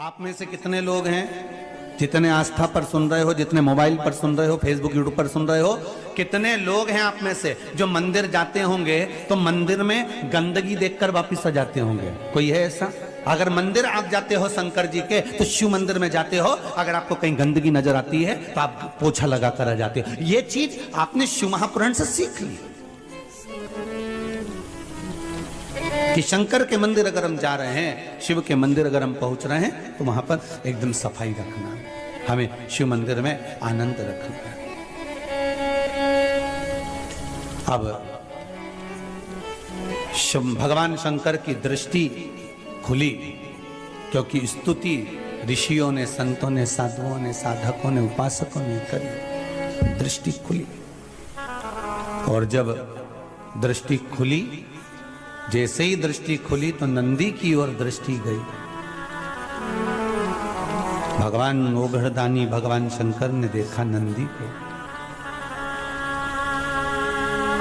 आप में से कितने लोग हैं जितने आस्था पर सुन रहे हो, जितने मोबाइल पर सुन रहे हो, फेसबुक यूट्यूब पर सुन रहे हो, कितने लोग हैं आप में से जो मंदिर जाते होंगे तो मंदिर में गंदगी देखकर वापस आ जाते होंगे? कोई है ऐसा? अगर मंदिर आप जाते हो शंकर जी के तो शिव मंदिर में जाते हो, अगर आपको कहीं गंदगी नजर आती है तो आप पोछा लगा कर आ जाते हो। ये चीज आपने शिव महापुराण से सीख ली कि शंकर के मंदिर अगर हम जा रहे हैं, शिव के मंदिर अगर हम पहुंच रहे हैं तो वहां पर एकदम सफाई रखना है, हमें शिव मंदिर में आनंद रखना है। अब भगवान शंकर की दृष्टि खुली क्योंकि स्तुति ऋषियों ने, संतों ने, साधुओं ने, साधकों ने, उपासकों ने करी, दृष्टि खुली। और जब दृष्टि खुली, जैसे ही दृष्टि खुली तो नंदी की ओर दृष्टि गई। भगवान ओघड़दानी भगवान शंकर ने देखा नंदी को,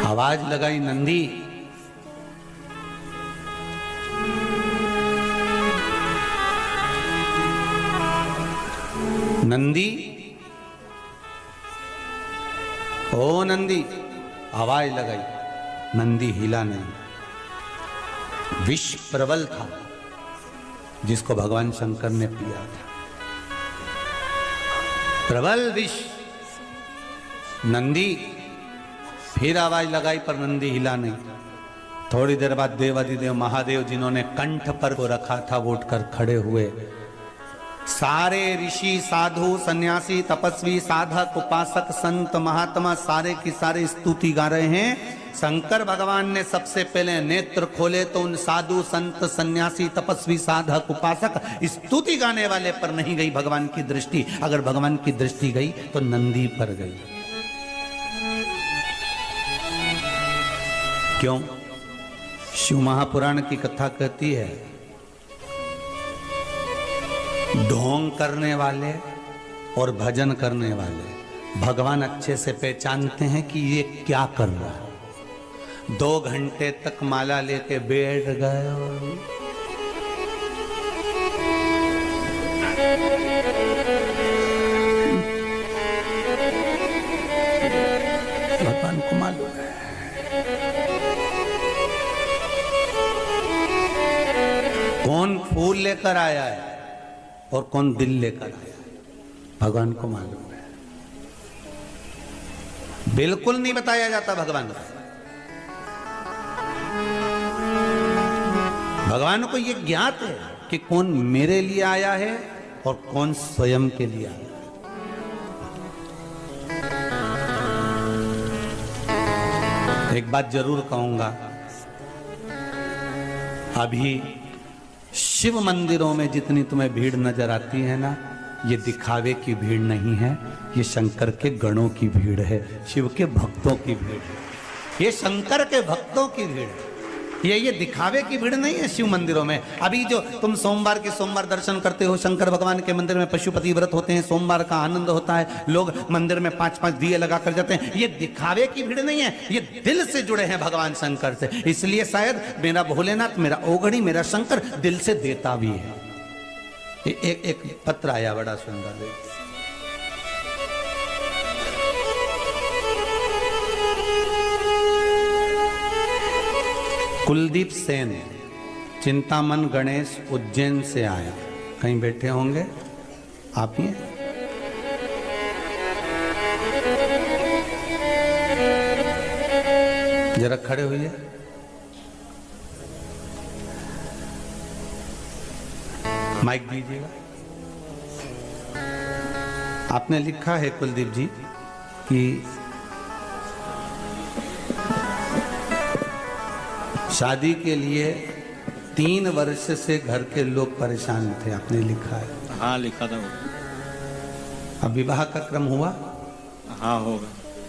आवाज लगाई, नंदी। नंदी, ओ नंदी, आवाज लगाई, नंदी हिला नहीं। विष प्रबल था जिसको भगवान शंकर ने पिया था, प्रबल विष। नंदी फिर आवाज लगाई पर नंदी हिला नहीं। थोड़ी देर बाद देवादिदेव महादेव जिन्होंने कंठ पर को रखा था वो उठकर खड़े हुए। सारे ऋषि, साधु, सन्यासी, तपस्वी, साधक, उपासक, संत, महात्मा सारे की सारे स्तुति गा रहे हैं। शंकर भगवान ने सबसे पहले नेत्र खोले तो उन साधु, संत, सन्यासी, तपस्वी, साधक, उपासक, स्तुति गाने वाले पर नहीं गई भगवान की दृष्टि। अगर भगवान की दृष्टि गई तो नंदी पर गई। क्यों? शिव महापुराण की कथा कहती है, ढोंग करने वाले और भजन करने वाले भगवान अच्छे से पहचानते हैं कि ये क्या कर रहा है। 2 घंटे तक माला लेके बैठ गए और भगवान को मालूम है कौन फूल लेकर आया है और कौन दिल लेकर आया है, भगवान को मालूम है। बिल्कुल नहीं बताया जाता भगवान को। भगवान को यह ज्ञात है कि कौन मेरे लिए आया है और कौन स्वयं के लिए आया है। एक बात जरूर कहूंगा, अभी शिव मंदिरों में जितनी तुम्हें भीड़ नजर आती है ना, ये दिखावे की भीड़ नहीं है, ये शंकर के गणों की भीड़ है, शिव के भक्तों की भीड़ है, ये शंकर के भक्तों की भीड़ है। ये दिखावे की भीड़ नहीं है शिव मंदिरों में। अभी जो तुम सोमवार के सोमवार दर्शन करते हो, शंकर भगवान के मंदिर में पशुपति व्रत होते हैं, सोमवार का आनंद होता है, लोग मंदिर में 5-5 दिए लगा कर जाते हैं, ये दिखावे की भीड़ नहीं है, ये दिल से जुड़े हैं भगवान शंकर से। इसलिए शायद मेरा भोलेनाथ, मेरा ओघड़ी, मेरा शंकर दिल से देता भी है। एक पत्र आया बड़ा सुंदर, कुलदीप सेन, चिंतामन गणेश, उज्जैन से आया। कहीं बैठे होंगे आप ही? जरा खड़े होइए। माइक दीजिएगा। आपने लिखा है कुलदीप जी कि शादी के लिए 3 वर्ष से घर के लोग परेशान थे, आपने लिखा है। हाँ, लिखा था वो। अब विवाह का क्रम हुआ? हाँ, होगा।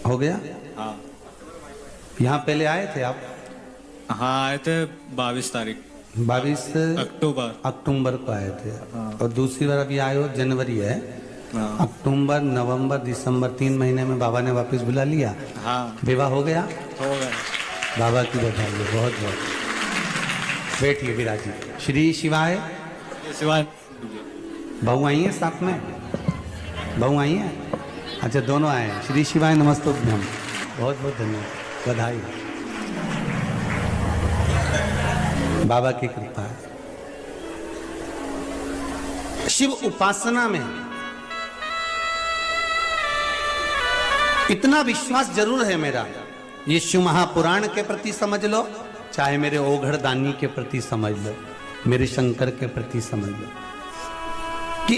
हो गया? हाँ। यहाँ पहले आए थे आप? हाँ, आए थे 22 तारीख, 22 अक्टूबर को आए थे। हाँ। और दूसरी बार अभी आए हो, जनवरी है। हाँ। अक्टूबर, नवंबर, दिसंबर 3 महीने में बाबा ने वापस बुला लिया। हाँ, विवाह हो गया? हो गया। बाबा की बधाई, बहुत बहुत। बैठिए विराजी। श्री शिवाय शिवाय। बहू आई है साथ में? बहू आई है? अच्छा, दोनों आए हैं। श्री शिवाय नमस्तुभ्यम। बहुत बहुत धन्यवाद, बधाई। बाबा की कृपा है। शिव उपासना में इतना विश्वास जरूर है मेरा, ये शिव महापुराण के प्रति समझ लो, चाहे मेरे ओघड़ दानी के प्रति समझ लो, मेरे शंकर के प्रति समझ लो, कि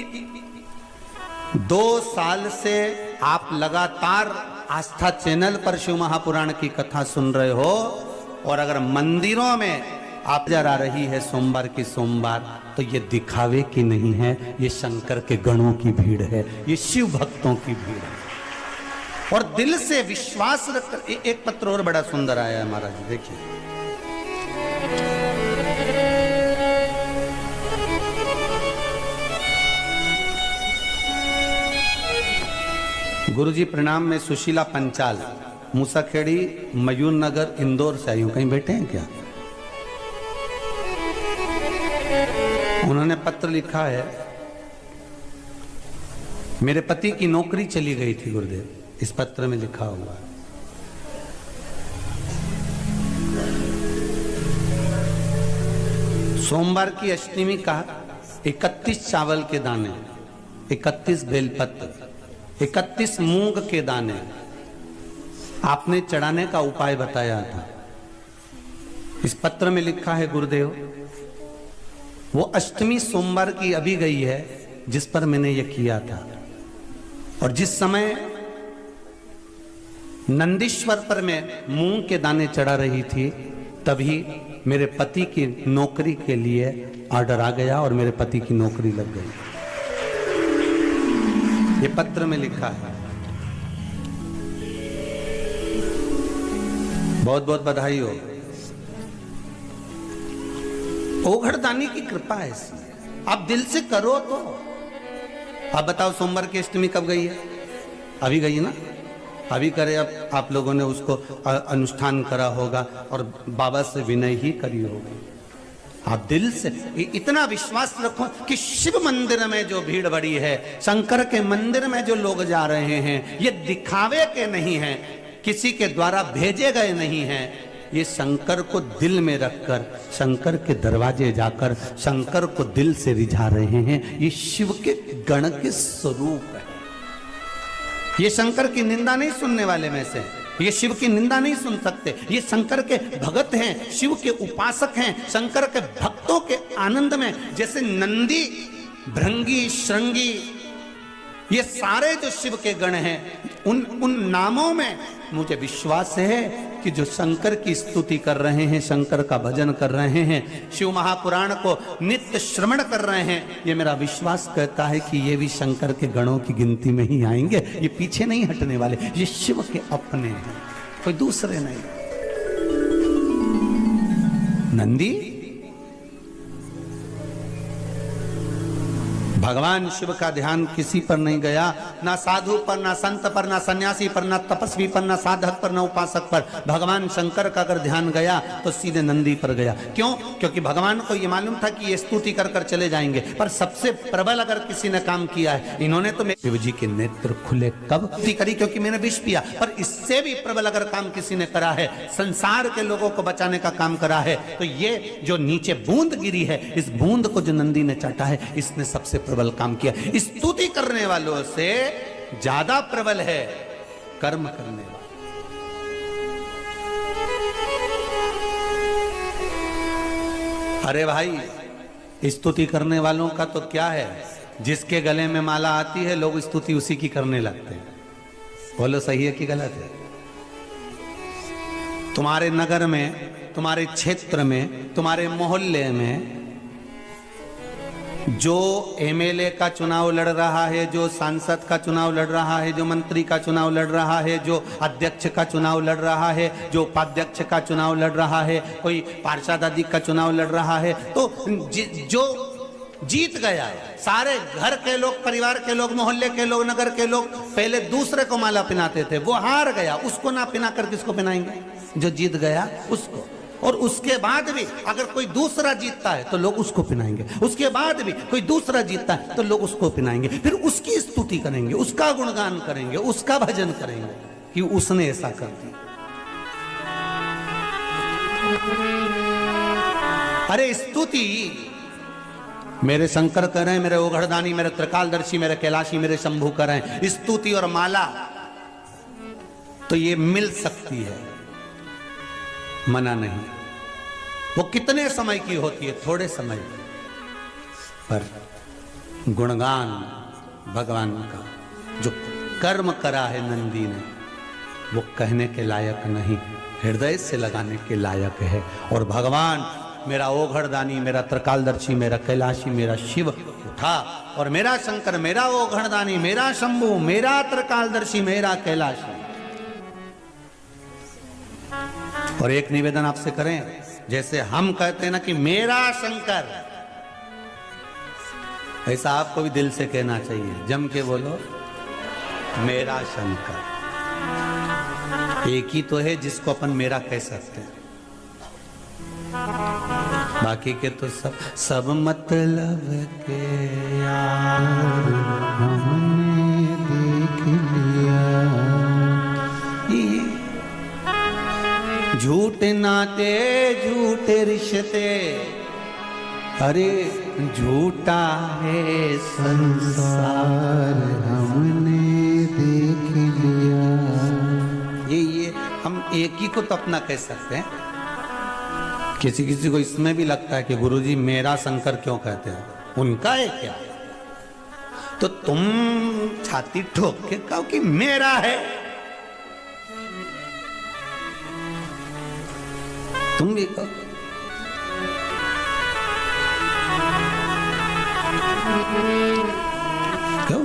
2 साल से आप लगातार आस्था चैनल पर शिव महापुराण की कथा सुन रहे हो, और अगर मंदिरों में आप नजर आ रही है सोमवार की सोमवार, तो ये दिखावे की नहीं है, ये शंकर के गणों की भीड़ है, ये शिव भक्तों की भीड़ है। और दिल से विश्वास रखकर एक पत्र और बड़ा सुंदर आया है महाराज, देखिए। गुरुजी प्रणाम, में सुशीला पंचाल, मूसाखेड़ी, मयूर नगर, इंदौर से आई हूं। कहीं बैठे हैं क्या? उन्होंने पत्र लिखा है, मेरे पति की नौकरी चली गई थी गुरुदेव। इस पत्र में लिखा हुआ है, सोमवार की अष्टमी का 31 चावल के दाने, 31 बेलपत्र, 31 मूंग के दाने आपने चढ़ाने का उपाय बताया था। इस पत्र में लिखा है गुरुदेव, वो अष्टमी सोमवार की अभी गई है जिस पर मैंने ये किया था, और जिस समय नंदीश्वर पर मैं मूंग के दाने चढ़ा रही थी, तभी मेरे पति की नौकरी के लिए ऑर्डर आ गया और मेरे पति की नौकरी लग गई। ये पत्र में लिखा है। बहुत बहुत बधाई हो। ओघड़दानी की कृपा है इसमें, आप दिल से करो तो। आप बताओ, सोमवार की अष्टमी कब गई है? अभी गई ना? अभी करे, अब आप लोगों ने उसको अनुष्ठान करा होगा और बाबा से विनय ही करी होगी। आप दिल से इतना विश्वास रखो कि शिव मंदिर में जो भीड़ बड़ी है, शंकर के मंदिर में जो लोग जा रहे हैं, ये दिखावे के नहीं हैं, किसी के द्वारा भेजे गए नहीं हैं, ये शंकर को दिल में रखकर, शंकर के दरवाजे जाकर शंकर को दिल से रिझा रहे हैं। ये शिव के गण के स्वरूप है। ये शंकर की निंदा नहीं सुनने वाले में से, ये शिव की निंदा नहीं सुन सकते। ये शंकर के भगत हैं, शिव के उपासक हैं, शंकर के भक्तों के आनंद में, जैसे नंदी, भृंगी, श्रृंगी, ये सारे जो शिव के गण हैं, उन नामों में मुझे विश्वास है कि जो शंकर की स्तुति कर रहे हैं, शंकर का भजन कर रहे हैं, शिव महापुराण को नित्य श्रवण कर रहे हैं, ये मेरा विश्वास कहता है कि ये भी शंकर के गणों की गिनती में ही आएंगे। ये पीछे नहीं हटने वाले, ये शिव के अपने हैं, कोई दूसरे नहीं। नंदी भगवान शिव का ध्यान किसी पर नहीं गया, ना साधु पर, ना संत पर, ना सन्यासी पर, ना तपस्वी पर, ना साधक पर, ना उपासक पर। भगवान शंकर का अगर ध्यान गया तो सीधे नंदी पर गया। क्यों? क्योंकि भगवान को यह मालूम था कि ये स्तुति कर कर चले जाएंगे, पर सबसे प्रबल अगर किसी ने काम किया है, इन्होंने तो शिव जी के नेत्र खुले कब करी, क्योंकि मैंने विष पिया, पर इससे भी प्रबल अगर काम किसी ने करा है, संसार के लोगों को बचाने का काम करा है, तो ये जो नीचे बूंद गिरी है, इस बूंद को जो नंदी ने चाटा है, इसने सबसे प्रबल काम किया। स्तुति करने वालों से ज्यादा प्रबल है कर्म करने वाला। अरे भाई, स्तुति करने वालों का तो क्या है, जिसके गले में माला आती है, लोग स्तुति उसी की करने लगते हैं। बोलो सही है कि गलत है? तुम्हारे नगर में, तुम्हारे क्षेत्र में, तुम्हारे मोहल्ले में जो एमएलए का चुनाव लड़ रहा है, जो सांसद का चुनाव लड़ रहा है, जो मंत्री का चुनाव लड़ रहा है, जो अध्यक्ष का चुनाव लड़ रहा है, जो उपाध्यक्ष का चुनाव लड़ रहा है, कोई पार्षद आदि का चुनाव लड़ रहा है, तो जो जीत गया, सारे घर के लोग, परिवार के लोग, मोहल्ले के लोग, नगर के लोग पहले दूसरे को माला पहनाते थे, वो हार गया, उसको ना पहना कर किसको पहनाएंगे? जो जीत गया उसको। और उसके बाद भी अगर कोई दूसरा जीतता है तो लोग उसको पिनाएंगे, उसके बाद भी कोई दूसरा जीतता है तो लोग उसको पिनाएंगे, फिर उसकी स्तुति करेंगे, उसका गुणगान करेंगे, उसका भजन करेंगे कि उसने ऐसा कर दिया। अरे स्तुति मेरे शंकर कर रहे हैं, मेरे ओघड़दानी, मेरे त्रिकालदर्शी, मेरे कैलाशी, मेरे शंभू कर रहे हैं। स्तुति और माला तो ये मिल सकती है, मना नहीं। वो कितने समय की होती है? थोड़े समय पर गुणगान भगवान का जो कर्म करा है नंदी ने, वो कहने के लायक नहीं, हृदय से लगाने के लायक है। और भगवान मेरा ओघड़दानी, मेरा त्रिकालदर्शी, मेरा कैलाशी, मेरा शिव उठा, और मेरा शंकर, मेरा ओघड़दानी, मेरा शंभू, मेरा त्रिकालदर्शी, मेरा कैलाशी। और एक निवेदन आपसे करें, जैसे हम कहते हैं ना कि मेरा शंकर, ऐसा आपको भी दिल से कहना चाहिए, जम के बोलो मेरा शंकर। एक ही तो है जिसको अपन मेरा कह सकते हैं, बाकी के तो सब मतलब के यार हमने देख लिया। झूठे नाते झूठे रिश्ते, अरे झूठा है संसार हमने देख लिया। ये हम एक ही को तो अपना कह सकते हैं। किसी किसी को इसमें भी लगता है कि गुरुजी मेरा शंकर क्यों कहते हैं, उनका है क्या? तो तुम छाती ठोक के कहो कि मेरा है, तुम भी कहो। क्यों?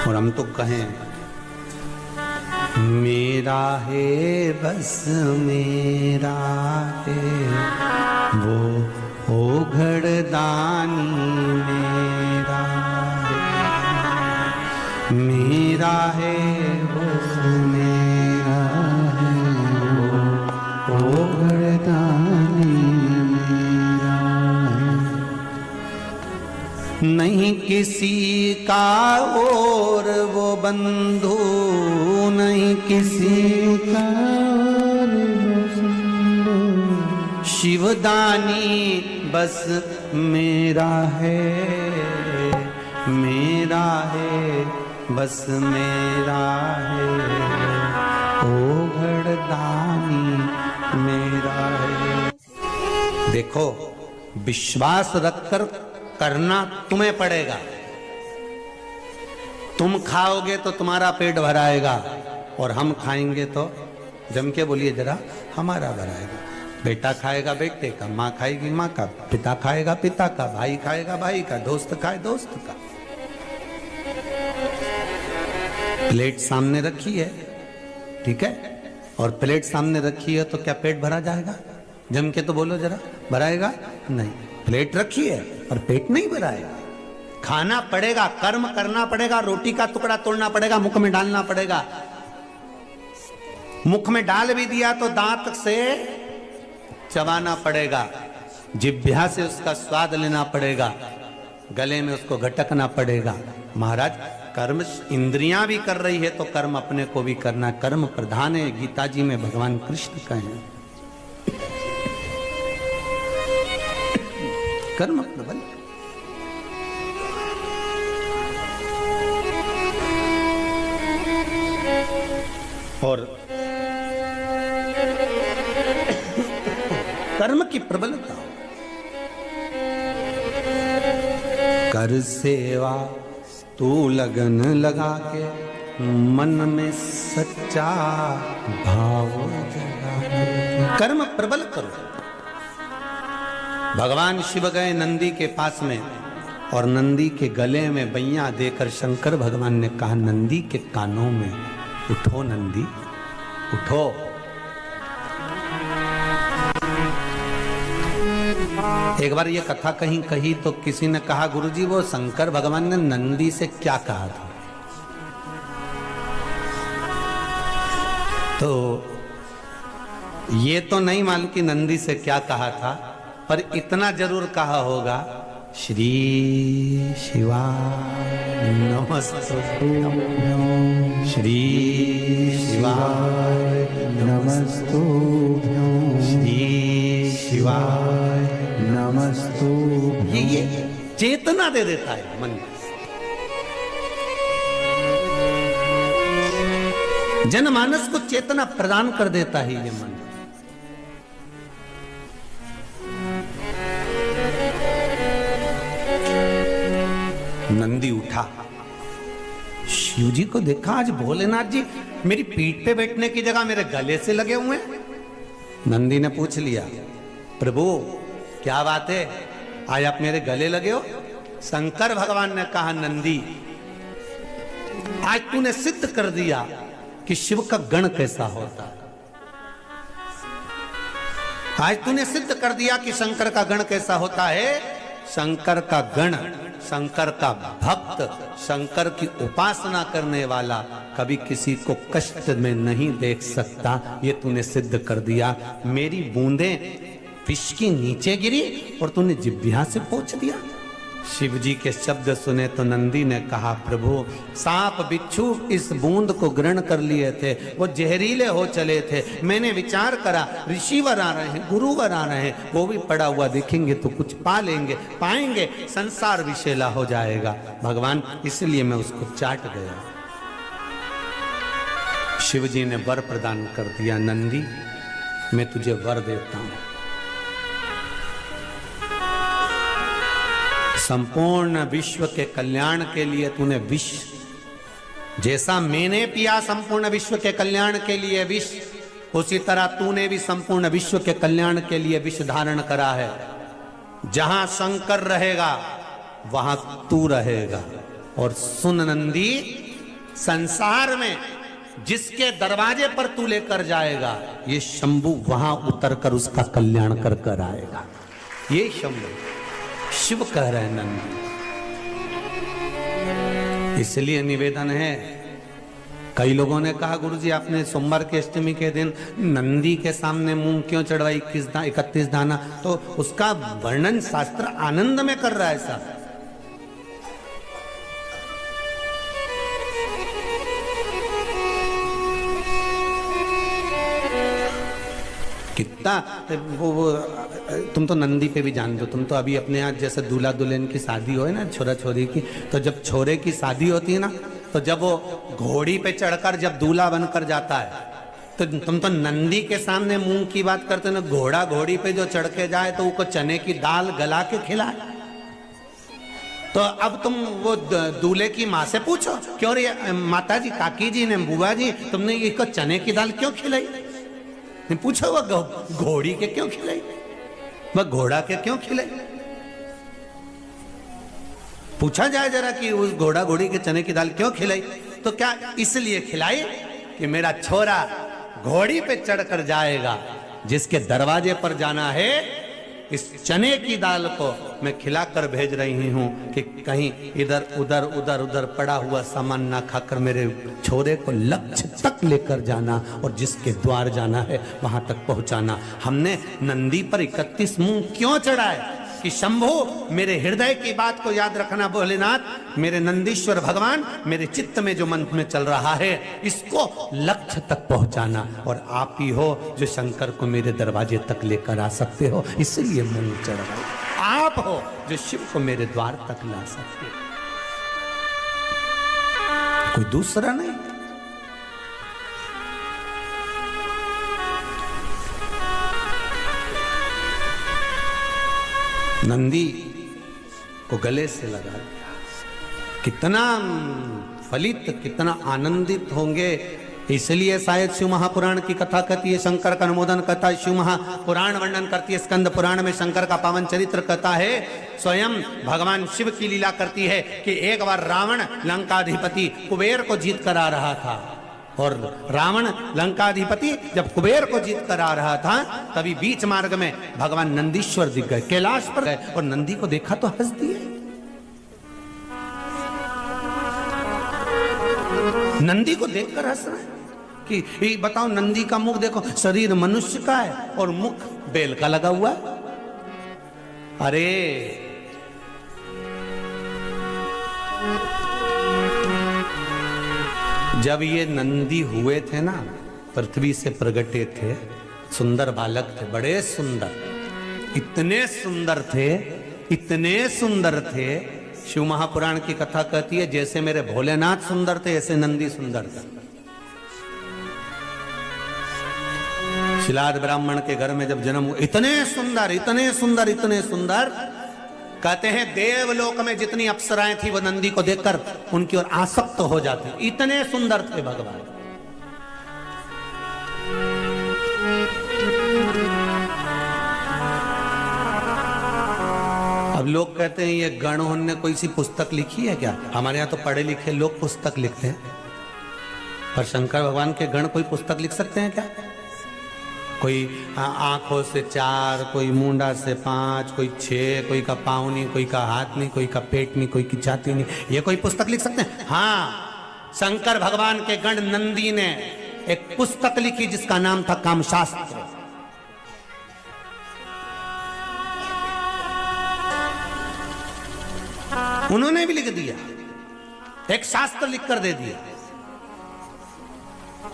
और हम तो कहें मेरा है बस मेरा है वो ओघड़दानी, मेरा है, मेरा है बस मेरा है वो ओघड़दानी, मेरा है। नहीं किसी का और वो बंधु, नहीं किसी का और वो बंधु, शिवदानी बस मेरा है, मेरा है बस मेरा है, ओघड़दानी मेरा है। देखो, विश्वास रखकर करना तुम्हें पड़ेगा। तुम खाओगे तो तुम्हारा पेट भराएगा, और हम खाएंगे तो जम के बोलिए जरा हमारा भराएगा। बेटा खाएगा बेटे का, माँ खाएगी माँ का, पिता खाएगा पिता का, भाई खाएगा भाई का, दोस्त खाए दोस्त का। प्लेट सामने रखी है, ठीक है, और प्लेट सामने रखी है तो क्या पेट भरा जाएगा? जम के तो बोलो जरा, भराएगा नहीं। प्लेट रखी है और पेट नहीं भराएगा। खाना पड़ेगा, कर्म करना पड़ेगा, रोटी का टुकड़ा तोड़ना पड़ेगा, मुख में डालना पड़ेगा। मुख में डाल भी दिया तो दांत से चबाना पड़ेगा, जिह्वा से उसका स्वाद लेना पड़ेगा, गले में उसको घटकना पड़ेगा। महाराज, कर्म इंद्रियां भी कर रही है तो कर्म अपने को भी करना, कर्म प्रधान है, गीता जी में भगवान कृष्ण कहे कर्म प्रबल। और कर्म की प्रबलता, कर सेवा तू लगन लगा के, मन में सच्चा भाव जगा के। कर्म प्रबल करो। भगवान शिव गए नंदी के पास में, और नंदी के गले में बैया देकर शंकर भगवान ने कहा नंदी के कानों में, उठो नंदी उठो। एक बार ये कथा कहीं कही तो किसी ने कहा गुरुजी वो शंकर भगवान ने नंदी से क्या कहा था? तो ये तो नहीं मालूम कि नंदी से क्या कहा था, पर इतना जरूर कहा होगा, श्री शिवाय नमस्तुभ्यं, श्री शिवाय नमस्तुभ्यं, श्री शिवाय। नमस्तुभ्यं। ये चेतना दे देता है मन में, जनमानस को चेतना प्रदान कर देता है ये मन। नंदी उठा, शिव जी को देखा, आज भोलेनाथ जी मेरी पीठ पे बैठने की जगह मेरे गले से लगे हुए हैं। नंदी ने पूछ लिया, प्रभु क्या बात है, आज आप मेरे गले लगे हो? शंकर भगवान ने कहा, नंदी आज तूने सिद्ध कर दिया कि शिव का गण कैसा होता है। आज तूने सिद्ध कर दिया कि शंकर का गण कैसा होता है। शंकर का गण, शंकर का भक्त, शंकर की उपासना करने वाला कभी किसी को कष्ट में नहीं देख सकता। ये तूने सिद्ध कर दिया। मेरी बूंदें विष की नीचे गिरी और तूने जिह्वा से पोंछ दिया। शिव जी के शब्द सुने तो नंदी ने कहा, प्रभु सांप बिच्छू इस बूंद को ग्रहण कर लिए थे, वो जहरीले हो चले थे। मैंने विचार करा ऋषिवर आ रहे हैं, गुरुवर आ रहे हैं, वो भी पड़ा हुआ दिखेंगे तो कुछ पा लेंगे, पाएंगे, संसार विषैला हो जाएगा भगवान, इसलिए मैं उसको चाट गया। शिव जी ने वर प्रदान कर दिया, नंदी मैं तुझे वर देता हूं, संपूर्ण विश्व के कल्याण के लिए तूने विष, जैसा मैंने पिया संपूर्ण विश्व के कल्याण के लिए विष, उसी तरह तूने भी संपूर्ण विश्व के कल्याण के लिए विष धारण करा है। जहां शंकर रहेगा वहां तू रहेगा। और सुन नंदी, संसार में जिसके दरवाजे पर तू लेकर जाएगा, ये शंभु वहां उतरकर उसका कल्याण कर कर आएगा। ये शंभु शिव कह रहे हैं नंदी। इसलिए निवेदन है, कई लोगों ने कहा, गुरुजी आपने सोमवार की अष्टमी के दिन नंदी के सामने मूंग क्यों चढ़वाई 31 दाना? तो उसका वर्णन शास्त्र आनंद में कर रहा है साहब। कितना वो तुम तो नंदी पे भी जान दो। तुम तो अभी अपने यहाँ जैसे दूल्हा दुल्हन की शादी हो ना, छोरा छोरी की, तो जब छोरे की शादी होती है ना, तो जब वो घोड़ी पे चढ़कर जब दूल्हा बनकर जाता है, तो तुम तो नंदी के सामने मूंग की बात करते हो ना। घोड़ा घोड़ी पे जो चढ़ के जाए तो उसको चने की दाल गला के खिलाए। तो अब तुम वो दूल्हे की माँ से पूछो, क्यों रे माता जी, काकी जी ने, बुआ जी, तुमने इसको चने की दाल क्यों खिलाई? पूछो वो घोड़ी के क्यों खिलाई, वह घोड़ा के क्यों खिलाई? पूछा जाए जरा कि उस घोड़ा घोड़ी के चने की दाल क्यों खिलाई? तो क्या इसलिए खिलाई कि मेरा छोरा घोड़ी पे चढ़कर जाएगा, जिसके दरवाजे पर जाना है, इस चने की दाल को मैं खिलाकर भेज रही हूं कि कहीं इधर उधर उधर उधर पड़ा हुआ सामान ना खाकर मेरे छोरे को लक्ष्य तक लेकर जाना और जिसके द्वार जाना है वहां तक पहुंचाना। हमने नंदी पर 31 मूंग क्यों चढ़ाए? कि शंभो मेरे हृदय की बात को याद रखना भोलेनाथ, मेरे नंदीश्वर भगवान, मेरे चित्त में जो मन में चल रहा है इसको लक्ष्य तक पहुंचाना। और आप ही हो जो शंकर को मेरे दरवाजे तक लेकर आ सकते हो, इसलिए मूंग चढ़ाई। आप हो जो शिव को मेरे द्वार तक ला सकते हो, कोई दूसरा नहीं। नंदी को गले से लगा दिया। कितना फलित, कितना आनंदित होंगे। इसलिए शायद शिव महापुराण की कथा कहती है, शंकर का अनुमोदन कहता है, शिव महापुराण वर्णन करती है, स्कंद पुराण में शंकर का पावन चरित्र कहता है। स्वयं भगवान शिव की लीला करती है कि एक बार रावण लंकाधिपति कुबेर को जीत कर आ रहा था, और रावण लंकाधिपति जब कुबेर को जीत कर आ रहा था, तभी बीच मार्ग में भगवान नंदीश्वर दिख गए, कैलाश पर गए, और नंदी को देखा तो हंस दिए। नंदी को देखकर हंस रहे। कि ये बताओ, नंदी का मुख देखो, शरीर मनुष्य का है और मुख बेल का लगा हुआ है। अरे जब ये नंदी हुए थे ना, पृथ्वी से प्रगटे थे, सुंदर बालक थे, बड़े सुंदर, इतने सुंदर थे, इतने सुंदर थे। शिव महापुराण की कथा कहती है जैसे मेरे भोलेनाथ सुंदर थे ऐसे नंदी सुंदर थे। शिलाद ब्राह्मण के घर में जब जन्म हुआ, इतने सुंदर, इतने सुंदर, इतने सुंदर, कहते हैं देवलोक में जितनी अप्सराएं थी वो नंदी को देखकर उनकी ओर आसक्त हो जाती, इतने सुंदर थे भगवान। अब लोग कहते हैं ये गणों ने कोई सी पुस्तक लिखी है क्या? हमारे यहाँ तो पढ़े लिखे लोग पुस्तक लिखते हैं, पर शंकर भगवान के गण कोई पुस्तक लिख सकते हैं क्या? कोई आंखों से 4, कोई मुंडा से 5, कोई 6, कोई का पाँव नहीं, कोई का हाथ नहीं, कोई का पेट नहीं, कोई की छाती नहीं, ये कोई पुस्तक लिख सकते हैं? हाँ, शंकर भगवान के गण नंदी ने एक पुस्तक लिखी जिसका नाम था कामशास्त्र। उन्होंने भी लिख दिया, एक शास्त्र लिखकर दे दिया।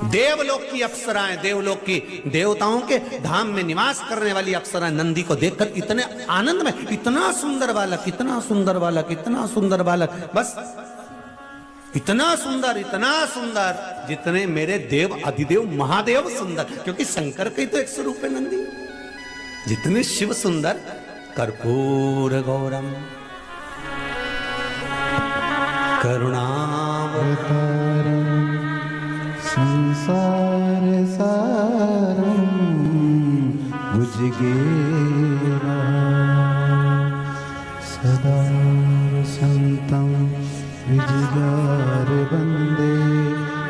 देवलोक की अप्सराएं, देवलोक की देवताओं के धाम में निवास करने वाली अप्सराएं नंदी को देखकर इतने आनंद में, इतना सुंदर बालक, इतना सुंदर बालक, इतना सुंदर बालक, बस इतना सुंदर जितने मेरे देव अधिदेव महादेव सुंदर, क्योंकि शंकर का ही तो एक स्वरूप है नंदी। जितने शिव सुंदर, कर्पूर गौरम करुणावतारम संसार सारम भुजगेरा सदा संतं विजयार वंदे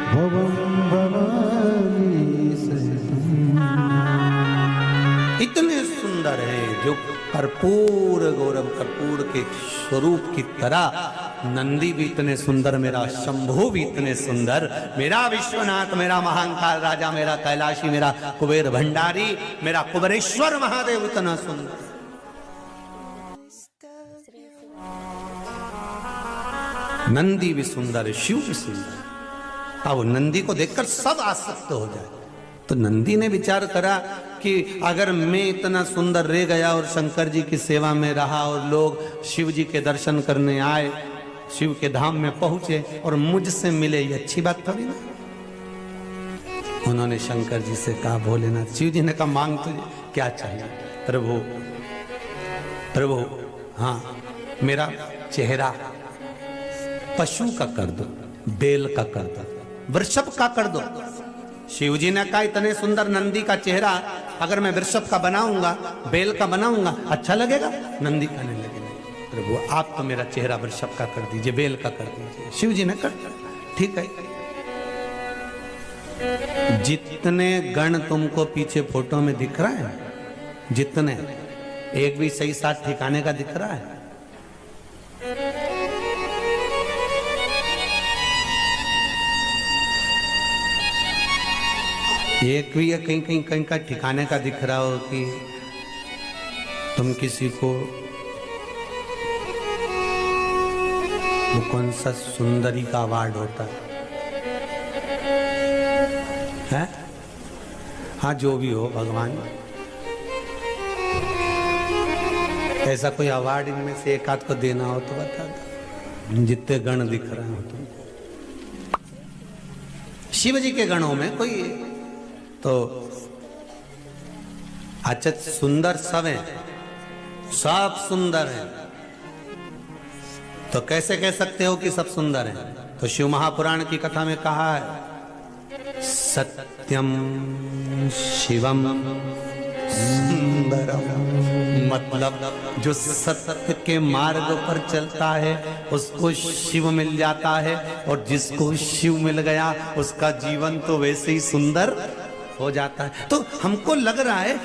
भवं भवानी सहितं। इतने सुंदर है जो कर्पूर गौरम, कर्पूर के स्वरूप की तरह नंदी भी इतने सुंदर, मेरा शंभु भी इतने सुंदर, मेरा विश्वनाथ, मेरा महाकाल राजा, मेरा कैलाशी, मेरा कुबेर भंडारी, मेरा कुबेरेश्वर महादेव इतना सुंदर। नंदी भी सुंदर है, शिव भी सुंदर। अब नंदी को देखकर सब आसक्त हो जाए। तो नंदी ने विचार करा कि अगर मैं इतना सुंदर रह गया और शंकर जी की सेवा में रहा और लोग शिव जी के दर्शन करने आए, शिव के धाम में पहुंचे और मुझसे मिले, ये अच्छी बात थोड़ी ना। उन्होंने शंकर जी से कहा, भोलेनाथ, शिव जी ने कहा मांग तुझे क्या चाहिए? प्रभु, प्रभु, हाँ, मेरा चेहरा पशु का कर दो, बैल का कर दो, वृषभ का कर दो। शिव जी ने कहा इतने सुंदर नंदी का चेहरा अगर मैं वृषभ का बनाऊंगा, बैल का बनाऊंगा, अच्छा लगेगा? नंदी कहने लगे, प्रभु आप तो मेरा चेहरा वृषभ का कर दीजिए, बैल का कर दीजिए। शिव जी ने कर दिया, ठीक है। जितने गण तुमको पीछे फोटो में दिख रहा है, जितने, एक भी सही साथ ठिकाने का दिख रहा है? एक भी या कहीं का ठिकाने का दिख रहा हो कि तुम किसी को, वो कौन सा सुंदरी का अवार्ड होता है? हाँ, जो भी हो भगवान, ऐसा कोई अवार्ड इनमें से एक आध को देना हो तो बता दो, जितने गण दिख रहे हो तुम। शिव जी के गणों में कोई तो अच्छा सुंदर सब है, सब सुंदर है, तो कैसे कह सकते हो कि सब सुंदर हैं? तो शिव महापुराण की कथा में कहा है, सत्यम शिवम सुंदरम, मतलब जो सत्य के मार्ग पर चलता है उसको शिव मिल जाता है, और जिसको शिव मिल गया उसका जीवन तो वैसे ही सुंदर हो जाता है। तो हमको लग रहा है